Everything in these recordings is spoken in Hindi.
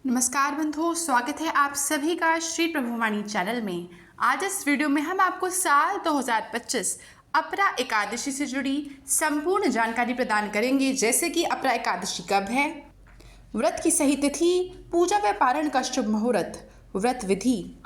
नमस्कार बंधुओं, स्वागत है आप सभी का श्री प्रभुवाणी चैनल में। आज इस वीडियो में हम आपको साल 2025 अपरा एकादशी से जुड़ी संपूर्ण जानकारी प्रदान करेंगे, जैसे कि अपरा एकादशी कब है, व्रत की सही तिथि, पूजा व पारण का शुभ मुहूर्त, व्रत विधि,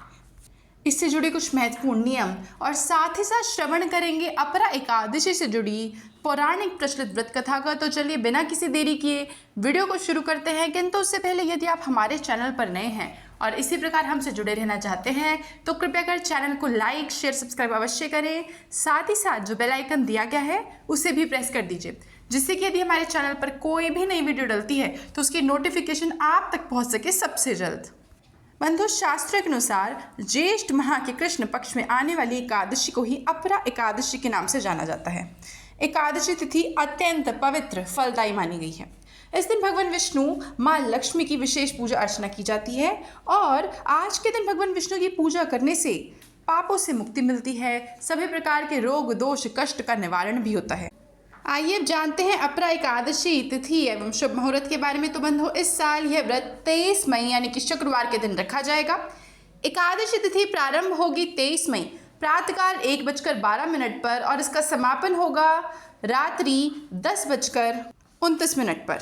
इससे जुड़े कुछ महत्वपूर्ण नियम और साथ ही साथ श्रवण करेंगे अपरा एकादशी से जुड़ी पौराणिक प्रचलित व्रत कथा का। तो चलिए बिना किसी देरी किए वीडियो को शुरू करते हैं। किंतु उससे पहले यदि आप हमारे चैनल पर नए हैं और इसी प्रकार हमसे जुड़े रहना चाहते हैं तो कृपया कर चैनल को लाइक, शेयर, सब्सक्राइब अवश्य करें। साथ ही साथ जो बेल आइकन दिया गया है उसे भी प्रेस कर दीजिए, जिससे कि यदि हमारे चैनल पर कोई भी नई वीडियो डलती है तो उसकी नोटिफिकेशन आप तक पहुँच सके सबसे जल्द। बंधु, शास्त्र के अनुसार ज्येष्ठ माह के कृष्ण पक्ष में आने वाली एकादशी को ही अपरा एकादशी के नाम से जाना जाता है। एकादशी तिथि अत्यंत पवित्र फलदायी मानी गई है। इस दिन भगवान विष्णु, माँ लक्ष्मी की विशेष पूजा अर्चना की जाती है और आज के दिन भगवान विष्णु की पूजा करने से पापों से मुक्ति मिलती है, सभी प्रकार के रोग, दोष, कष्ट का निवारण भी होता है। आइए अब जानते हैं अपरा एकादशी तिथि एवं शुभ मुहूर्त के बारे में। तो बंधु, इस साल यह व्रत 23 मई यानी कि शुक्रवार के दिन रखा जाएगा। एकादशी तिथि प्रारंभ होगी 23 मई प्रातःकाल 1:12 पर और इसका समापन होगा रात्रि 10:29 पर।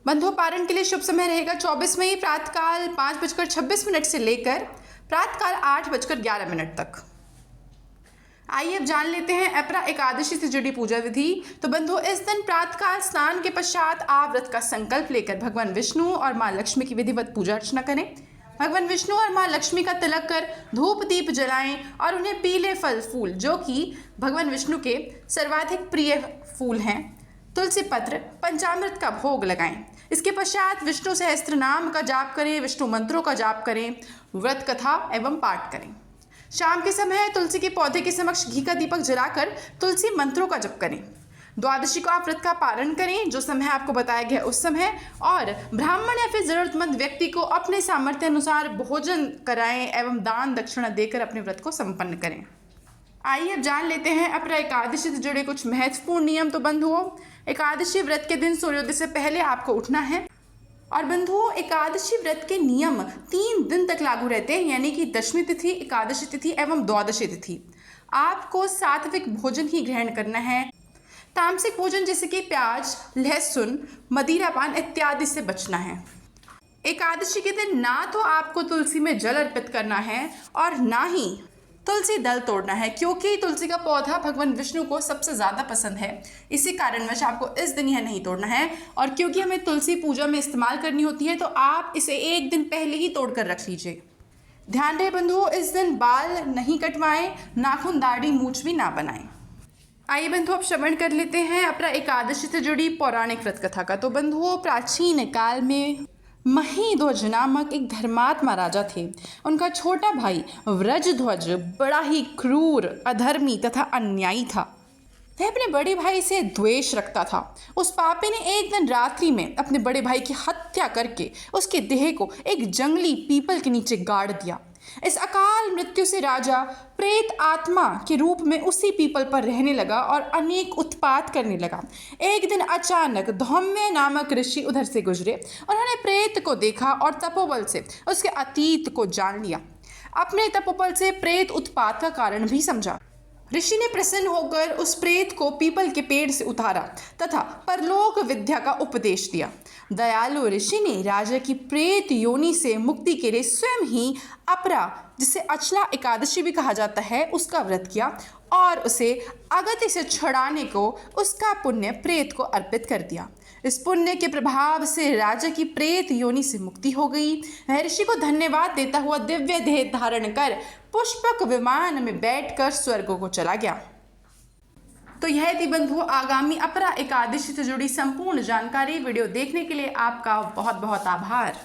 बंधु, पारण के लिए शुभ समय रहेगा 24 मई प्रातःकाल 5:26 से लेकर प्रातःकाल 8:11 तक। आइए अब जान लेते हैं अपरा एकादशी से जुड़ी पूजा विधि। तो बंधु, इस दिन प्रातःकाल स्नान के पश्चात आप व्रत का संकल्प लेकर भगवान विष्णु और माँ लक्ष्मी की विधिवत पूजा अर्चना करें। भगवान विष्णु और माँ लक्ष्मी का तिलक कर धूप दीप जलाएं और उन्हें पीले फल फूल, जो कि भगवान विष्णु के सर्वाधिक प्रिय फूल हैं, तुलसी पत्र, पंचामृत का भोग लगाएं। इसके पश्चात विष्णु सहस्त्र नाम का जाप करें, विष्णु मंत्रों का जाप करें, व्रत कथा एवं पाठ करें। शाम के समय तुलसी के पौधे के समक्ष घी का दीपक जलाकर तुलसी मंत्रों का जप करें। द्वादशी को आप व्रत का पारण करें, जो समय आपको बताया गया उस समय, और ब्राह्मण या फिर जरूरतमंद व्यक्ति को अपने सामर्थ्य अनुसार भोजन कराएं एवं दान दक्षिणा देकर अपने व्रत को संपन्न करें। आइए अब जान लेते हैं अपरा एकादशी से जुड़े कुछ महत्वपूर्ण नियम। तो बंधुओं, एकादशी व्रत के दिन सूर्योदय से पहले आपको उठना है और बंधुओं, एकादशी व्रत के नियम 3 दिन तक लागू रहते हैं, यानी कि दशमी तिथि, एकादशी तिथि एवं द्वादशी तिथि। आपको सात्विक भोजन ही ग्रहण करना है। तामसिक भोजन जैसे कि प्याज, लहसुन, मदिरापान इत्यादि से बचना है। एकादशी के दिन ना तो आपको तुलसी में जल अर्पित करना है और ना ही तुलसी दल तोड़ना है, क्योंकि तुलसी का पौधा भगवान विष्णु को सबसे ज़्यादा पसंद है। इसी कारणवश आपको इस दिन यह नहीं तोड़ना है। और क्योंकि हमें तुलसी पूजा में इस्तेमाल करनी होती है तो आप इसे एक दिन पहले ही तोड़ कर रख लीजिए। ध्यान रहे बंधुओं, इस दिन बाल नहीं कटवाएं, नाखून, दाढ़ी, मूंछ भी ना बनाएं। आइए बंधुओं, अब श्रवण कर लेते हैं अपरा एकादशी से जुड़ी पौराणिक व्रत कथा का। तो बंधुओं, प्राचीन काल में महीध्वज नामक एक धर्मात्मा राजा थे। उनका छोटा भाई व्रजध्वज बड़ा ही क्रूर, अधर्मी तथा अन्यायी था। वह अपने बड़े भाई से द्वेष रखता था। उस पापी ने एक दिन रात्रि में अपने बड़े भाई की हत्या करके उसके देह को एक जंगली पीपल के नीचे गाड़ दिया। इस अकाल मृत्यु से राजा प्रेत आत्मा के रूप में उसी पीपल पर रहने लगा और अनेक उत्पात करने लगा। एक दिन अचानक धौम्य नामक ऋषि उधर से गुजरे। उन्होंने प्रेत को देखा और तपोबल से उसके अतीत को जान लिया। अपने तपोबल से प्रेत उत्पात का कारण भी समझा। ऋषि ने प्रसन्न होकर उस प्रेत को पीपल के पेड़ से उतारा तथा परलोक विद्या का उपदेश दिया। दयालु ऋषि ने राजा की प्रेत योनि से मुक्ति के लिए स्वयं ही अपरा, जिसे अचला एकादशी भी कहा जाता है, उसका व्रत किया और उसे अगति से छुड़ाने को उसका पुण्य प्रेत को अर्पित कर दिया। इस पुण्य के प्रभाव से राजा की प्रेत योनि से मुक्ति हो गई। वह ऋषि को धन्यवाद देता हुआ दिव्य देह धारण कर पुष्पक विमान में बैठकर स्वर्ग को चला गया। तो यह थी बंधुओं आगामी अपरा एकादशी से जुड़ी संपूर्ण जानकारी। वीडियो देखने के लिए आपका बहुत बहुत आभार।